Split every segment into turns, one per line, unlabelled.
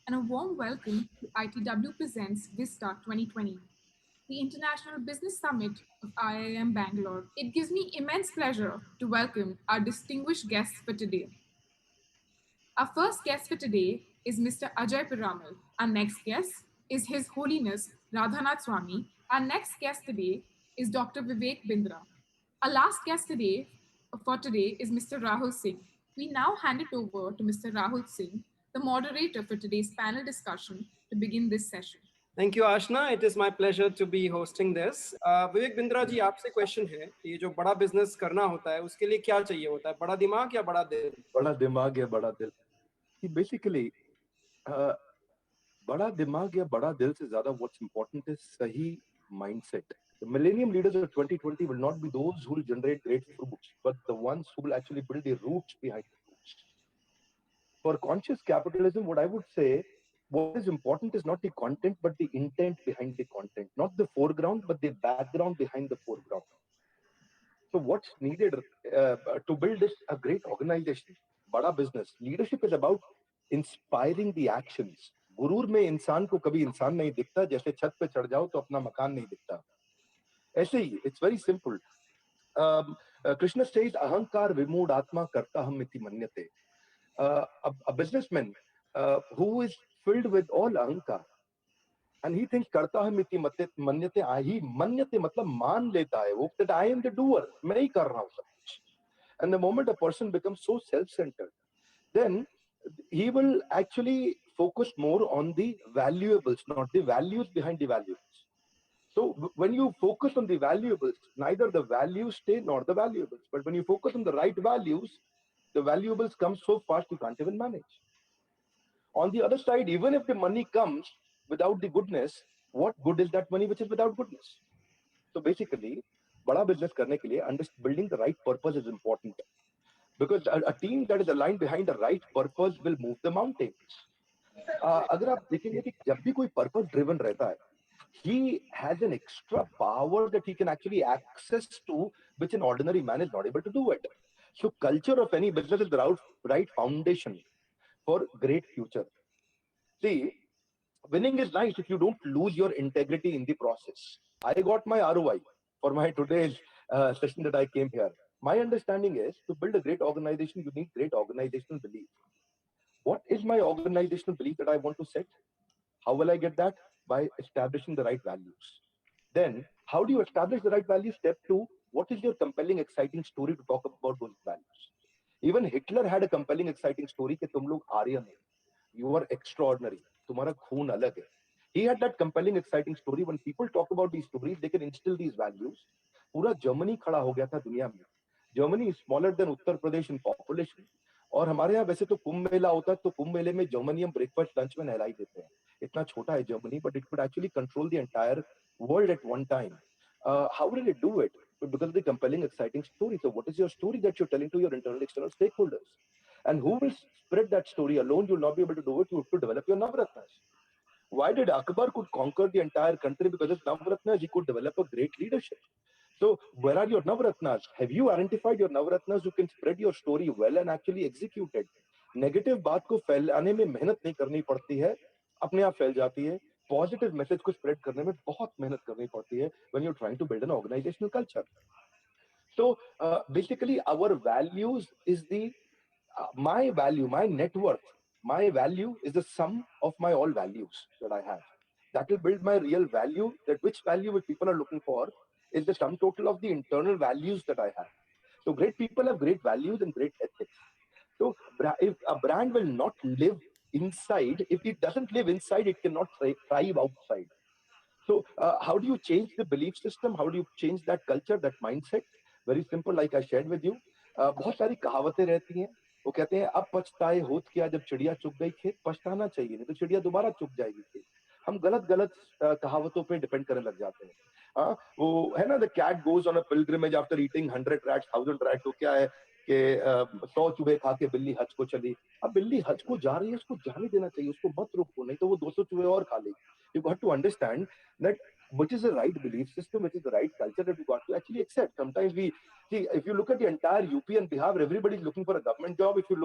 and a warm welcome to ITW Presents Vista 2020, the International Business Summit of IIM Bangalore. It gives me immense pleasure to welcome our distinguished guests for today. Our first guest for today is Mr. Ajay Piramal. Our next guest is His Holiness Radhanath Swami. Our next guest today is Dr. Vivek Bindra. Our last guest today is Mr. Rahul Singh. We now hand it over to Mr. Rahul Singh, the moderator for today's panel discussion, to begin this session.
Thank you Aashna it is my pleasure to be hosting this Vivek Bindra ji आपसे question है कि ये जो बड़ा business करना होता है उसके लिए क्या चाहिए होता है बड़ा दिमाग या बड़ा दिल
बड़ा दिमाग या बड़ा दिल कि बेसिकली बड़ा दिमाग या बड़ा दिल से ज्यादा व्हाट्स इंपॉर्टेंट इज सही mindset. The millennium leaders of 2020 will not be those who will generate great fruits, but the ones who will actually build the roots behind the fruits. For conscious capitalism, what I would say, what is important is not the content, but the intent behind the content. Not the foreground, but the background behind the foreground. So what's needed to build this a great organization, bada business? Leadership is about inspiring the actions. गुरूर में इंसान को कभी इंसान नहीं दिखता, जैसे छत पे चढ़ जाओ तो अपना मकान नहीं दिखता. ऐसे ही, it's very simple. Krishna says, "Ahankar vimud atma karta ham iti manyate." A businessman who is filled with all ahankar, and he thinks karta ham iti manyate. He manyate मतलब मान लेता है वो that I am the doer. मैं ही कर रहा हूँ सब कुछ. And the moment a person becomes so self-centered, then he will actually focus more on the valuables, not the values behind the valuables. So when you focus on the valuables, neither the values stay nor the valuables. But when you focus on the right values, the valuables come so fast you can't even manage. On the other side, even if the money comes without the goodness, what good is that money which is without goodness? So basically, bada business करने के लिए building the right purpose is important. Because a team that is aligned behind the right purpose will move the mountains. अगर आप देखेंगे कि जब भी कोई purpose driven रहता है, he has an extra power that he can actually access to, which an ordinary man is not able to do it. So culture of any business is the right foundation for great future. See, winning is nice if you don't lose your integrity in the process. I got my ROI for my today's session that I came here. My understanding is to build a great organization, you need great organizational belief. What is my organizational belief that I want to set? How will I get that? By establishing the right values. Then, how do you establish the right values? Step 2, what is your compelling, exciting story to talk about those values? Even Hitler had a compelling, exciting story कि तुम लोग आर्यन हो. You are extraordinary. तुम्हारा खून अलग है. He had that compelling, exciting story. When people talk about these stories, they can instill these values. पूरा Germany खड़ा हो गया था दुनिया में. Germany is smaller than Uttar Pradesh in population. और हमारे यहाँ वैसे तो कुंभ मेला होता है तो कुंभ मेले में जर्मनी हम ब्रेकफास्ट लंच में नहलाई देते हैं. इतना छोटा है Germany, but it could actually control the entire world at one time. How did it do it? Because of the compelling, exciting story. So what is your story that you're telling to your internal, external stakeholders? And who will spread that story alone? You'll not be able to do it. You have to develop your Navratnas. Why did Akbar could conquer the entire country? Because of Navratnas, he could develop a great leadership. So where are your Navratnas? Have you identified your Navratnas who can spread your story well and actually execute it? Negative बात को फैलाने में मेहनत नहीं करनी पड़ती है, अपने आप फैल जाती है. Positive message को spread करने में बहुत मेहनत करनी पड़ती है when you're trying to build an organizational culture. So basically, our values is the my value, my net worth. My value is the sum of my all values that I have. That will build my real value. That which value which people are looking for is the sum total of the internal values that I have. So great people have great values and great ethics. So if a brand will not live inside, if it doesn't live inside, it cannot thrive outside. So how do you change the belief system? How do you change that culture, that mindset? Very simple, like I shared with you. बहुत सारी कहावतें रहती हैं. वो कहते हैं अब पछताए होत क्या जब चिड़िया चुग गई खेत. पछताना चाहिए नहीं तो चिड़िया दोबारा चुग जाएगी खेत. हम गलत गलत कहावतों पे डिपेंड करने लग जाते हैं. हाँ, वो है ना, the cat goes on a pilgrimage after eating 100 rats 1000 rats. तो क्या है कि 100 चूहे खा के बिल्ली हज को चली. अब बिल्ली हज को जा रही है, उसको जाने देना चाहिए, उसको मत रोको, नहीं तो वो 200 चूहे और खा लेगी. You got to understand that which is the right belief system, which is the right culture that we got to actually accept. Sometimes we see, if you look at the entire UP and Bihar, everybody's looking for a government job. If you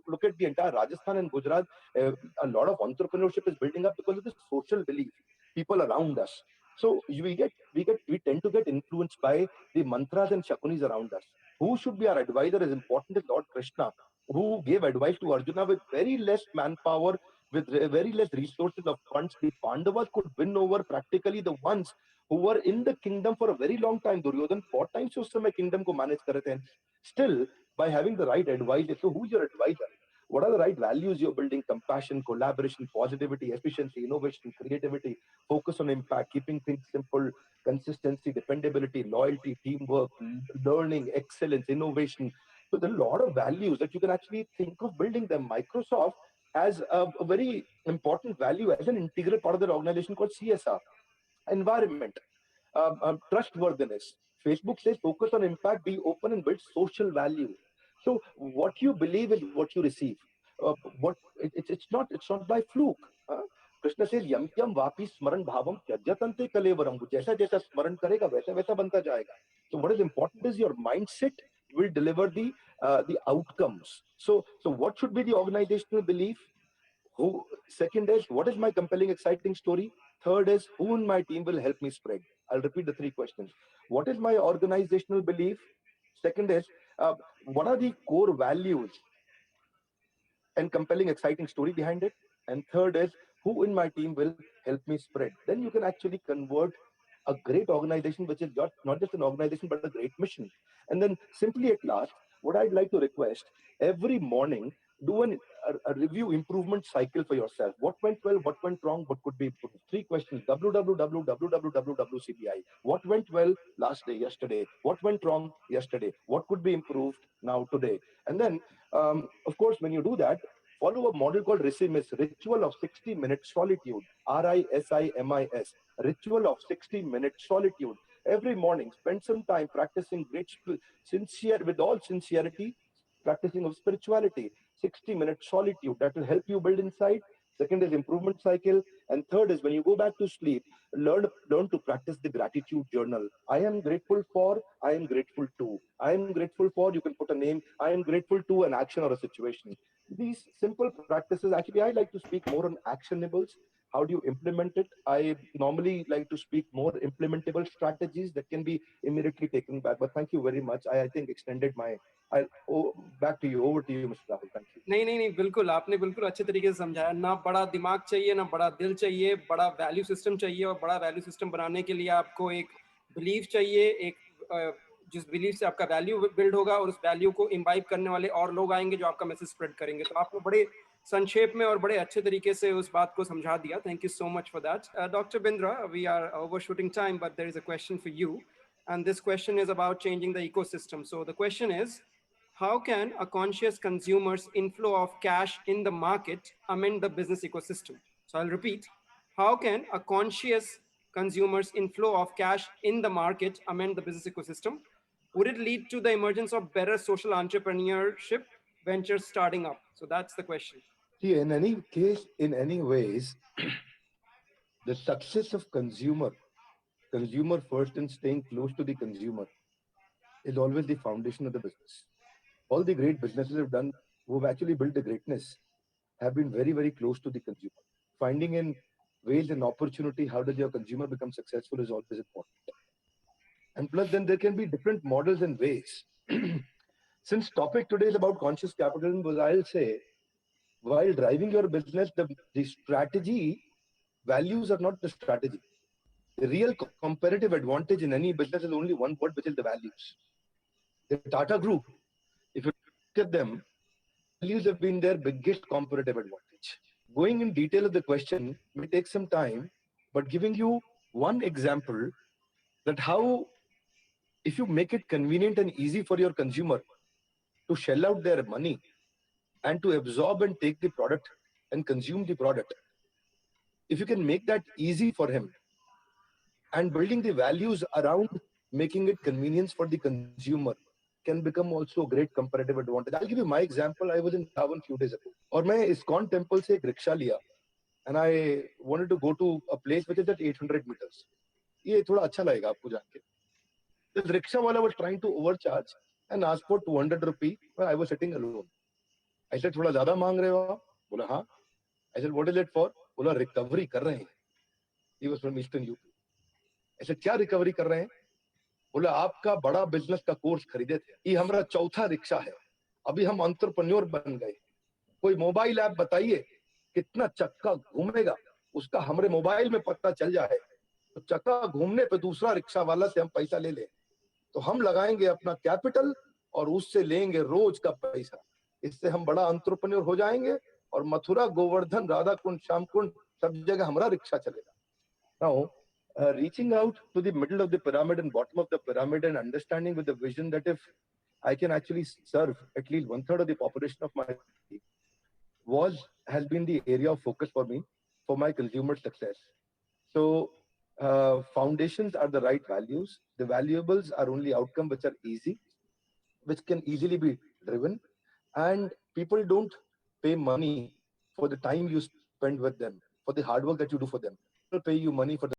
look at the entire Rajasthan and Gujarat, a lot of entrepreneurship is building up because of the social belief, people around us. So we tend to get influenced by the mantras and shakunis around us. Who should be our advisor is important is Lord Krishna, who gave advice to Arjuna with very less manpower, with very less resources of funds. The Pandavas could win over practically the ones who were in the kingdom for a very long time. Duryodhan 4 times उस समय kingdom को manage कर रहे थे. Still, by having the right advisor. So who's your advisor? What are the right values you're building? Compassion, collaboration, positivity, efficiency, innovation, creativity, focus on impact, keeping things simple, consistency, dependability, loyalty, teamwork, learning, excellence, innovation. So there are a lot of values that you can actually think of building them. Microsoft has a very important value as an integral part of their organization called CSR, environment, trustworthiness. Facebook says focus on impact, be open, and build social value. So what you believe is what you receive. It's not by fluke. Krishna से यम यम वापी स्मरण भावम त्यजतन्ते कलेवरम. जैसा जैसा स्मरण करेगा वैसा वैसा बनता जाएगा. So what is important is your mindset will deliver the outcomes. So what should be the organizational belief? Who? Second is, what is my compelling, exciting story? Third is, who in my team will help me spread? I'll repeat the 3 questions. What is my organizational belief? Second is, what are the core values and compelling, exciting story behind it? And third is, who in my team will help me spread? Then you can actually convert a great organization, which is not just an organization, but a great mission. And then simply at last, what I'd like to request, every morning, do a review improvement cycle for yourself. What went well, what went wrong, what could be improved? 3 questions, www.CBI. What went well last day, yesterday? What went wrong yesterday? What could be improved now, today? And then, of course, when you do that, follow a model called RISIMIS, Ritual of 60 Minutes Solitude, RISIMIS, Ritual of 60 Minutes Solitude. Every morning, spend some time practicing with all sincerity, practicing of spirituality. 60 minutes solitude that will help you build insight. Second is improvement cycle, and third is when you go back to sleep, learn to practice the gratitude journal. I am grateful for, I am grateful to. I am grateful for, you can put a name. I am grateful to an action or a situation. These simple practices, actually, I like to speak more on actionables. How do you implement it? I normally like to speak more implementable strategies that can be immediately taken back. But thank you very much. I think extended my. Back to you. Over to you, Mr. Rahul. Thank you.
नहीं, बिल्कुल आपने बिल्कुल अच्छे तरीके से समझाया. ना बड़ा दिमाग चाहिए, ना बड़ा दिल चाहिए, बड़ा वैल्यू सिस्टम चाहिए. और बड़ा वैल्यू सिस्टम बनाने के लिए आपको एक बिलीफ चाहिए, एक जिस बिलीफ से आपका वैल्यू बिल्ड होगा और उस वैल्यू को इम्बाइब करने वाले और लोग आएंगे जो आपका मैसेज स्प्रेड करेंगे. तो आपने बड़े संक्षेप में और बड़े अच्छे तरीके से उस बात को समझा दिया. Thank you so much for that. Doctor Bindra, we are over shooting time, but there is a question for you, and this question is about changing the ecosystem. So the question is, how can a conscious consumer's inflow of cash in the market amend the business ecosystem? So I'll repeat. How can a conscious consumer's inflow of cash in the market amend the business ecosystem? Would it lead to the emergence of better social entrepreneurship ventures starting up? So that's the question.
See, in any case, in any ways, the success of consumer first and staying close to the consumer is always the foundation of the business. All the great businesses have done, who have actually built the greatness, have been very, very close to the consumer. Finding in ways and opportunity, how does your consumer become successful is always important. And plus, then there can be different models and ways. Since topic today is about conscious capitalism, I'll say, while driving your business, the strategy, values are not the strategy. The real comparative advantage in any business is only one word, which is the values. The Tata Group, if you look at them, values have been their biggest comparative advantage. Going in detail of the question may take some time, but giving you one example that how, if you make it convenient and easy for your consumer to shell out their money and to absorb and take the product and consume the product, if you can make that easy for him and building the values around making it convenience for the consumer can become also a great comparative advantage. I'll give you my example. I was in Vrindavan few days ago, और मैं ISKCON temple से एक rickshaw लिया, and I wanted to go to a place which is at 800 meters. ये थोड़ा अच्छा लगेगा आपको जान के. The rickshaw wala was trying to overcharge and asked for 200 rupee when I was sitting alone. I said थोड़ा ज्यादा मांग रहे हो आप? बोला हाँ. I said what is it for? बोला रिकवरी कर रहे हैं. He was from Eastern UP. I said क्या रिकवरी कर रहे हैं? बोला आपका बड़ा बिजनेस का कोर्स खरीदे थे. ये हमारा चौथा रिक्शा है. अभी हम एंटरप्रेन्योर बन गए. कोई मोबाइल ऐप बताइए कितना चक्का घूमेगा, उसका हमारे मोबाइल में पता चल जाए तो चक्का घूमने पे दूसरा रिक्शा वाला से हम पैसा ले लें, तो हम लगाएंगे अपना कैपिटल और उससे लेंगे रोज का पैसा. इससे हम बड़ा एंटरप्रेन्योर हो जाएंगे और मथुरा, गोवर्धन, राधा कुंड, श्याम कुंड सब जगह हमारा रिक्शा चलेगा. Now, reaching out to the middle of the pyramid and bottom of the pyramid and understanding with the vision that if I can actually serve at least 1/3 of the population of my city has been the area of focus for me for my consumer success. So foundations are the right values. The valuables are only outcome which are easy, which can easily be driven, and people don't pay money for the time you spend with them, for the hard work that you do for them. People pay you money for the